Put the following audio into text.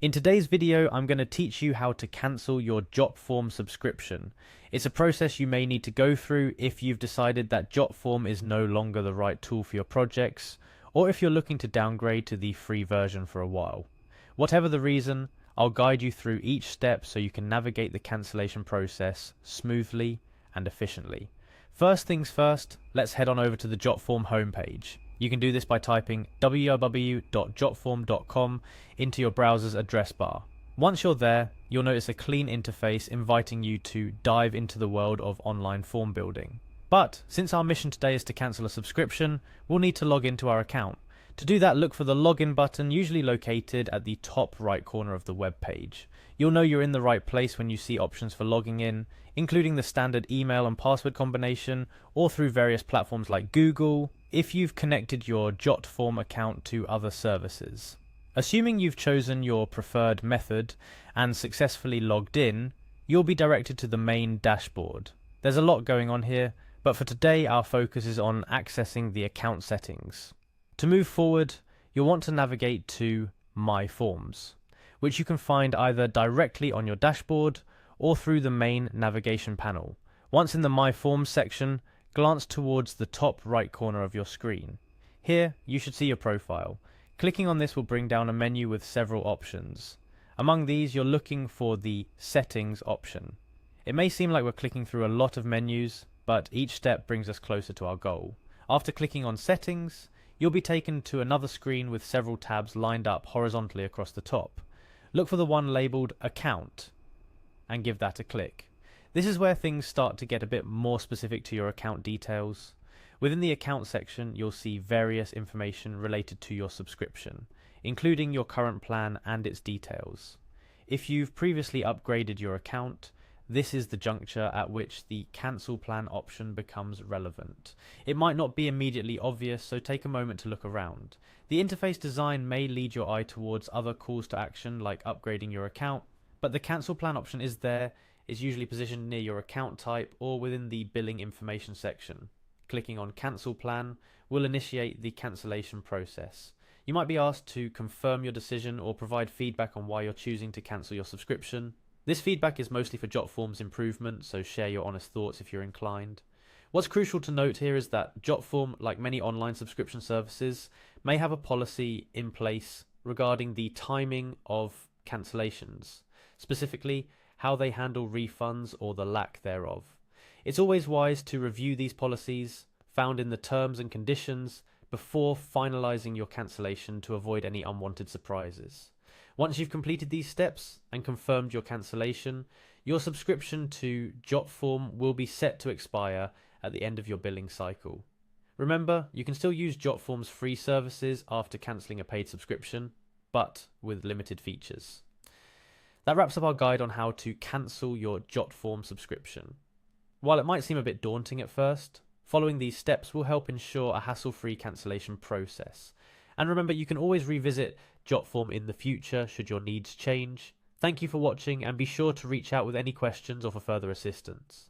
In today's video, I'm going to teach you how to cancel your Jotform subscription. It's a process you may need to go through if you've decided that Jotform is no longer the right tool for your projects, or if you're looking to downgrade to the free version for a while. Whatever the reason, I'll guide you through each step so you can navigate the cancellation process smoothly and efficiently. First things first, let's head on over to the Jotform homepage. You can do this by typing www.jotform.com into your browser's address bar. Once you're there, you'll notice a clean interface inviting you to dive into the world of online form building. But since our mission today is to cancel a subscription, we'll need to log into our account. To do that, look for the login button, usually located at the top right corner of the web page. You'll know you're in the right place when you see options for logging in, including the standard email and password combination, or through various platforms like Google, if you've connected your Jotform account to other services. Assuming you've chosen your preferred method and successfully logged in, you'll be directed to the main dashboard. There's a lot going on here, but for today our focus is on accessing the account settings. To move forward, you'll want to navigate to My Forms, which you can find either directly on your dashboard or through the main navigation panel. Once in the My Forms section, glance towards the top right corner of your screen. Here, you should see your profile. Clicking on this will bring down a menu with several options. Among these, you're looking for the Settings option. It may seem like we're clicking through a lot of menus, but each step brings us closer to our goal. After clicking on Settings, you'll be taken to another screen with several tabs lined up horizontally across the top. Look for the one labelled Account and give that a click. This is where things start to get a bit more specific to your account details. Within the account section, you'll see various information related to your subscription, including your current plan and its details. If you've previously upgraded your account, this is the juncture at which the cancel plan option becomes relevant. It might not be immediately obvious, so take a moment to look around. The interface design may lead your eye towards other calls to action like upgrading your account, but the cancel plan option is there. Is usually positioned near your account type or within the billing information section. Clicking on Cancel Plan will initiate the cancellation process. You might be asked to confirm your decision or provide feedback on why you're choosing to cancel your subscription. This feedback is mostly for Jotform's improvement, so share your honest thoughts if you're inclined. What's crucial to note here is that Jotform, like many online subscription services, may have a policy in place regarding the timing of cancellations. Specifically, how they handle refunds or the lack thereof. It's always wise to review these policies found in the terms and conditions before finalizing your cancellation to avoid any unwanted surprises. Once you've completed these steps and confirmed your cancellation, your subscription to Jotform will be set to expire at the end of your billing cycle. Remember, you can still use Jotform's free services after cancelling a paid subscription, but with limited features. That wraps up our guide on how to cancel your Jotform subscription. While it might seem a bit daunting at first, following these steps will help ensure a hassle-free cancellation process. And remember, you can always revisit Jotform in the future should your needs change. Thank you for watching and be sure to reach out with any questions or for further assistance.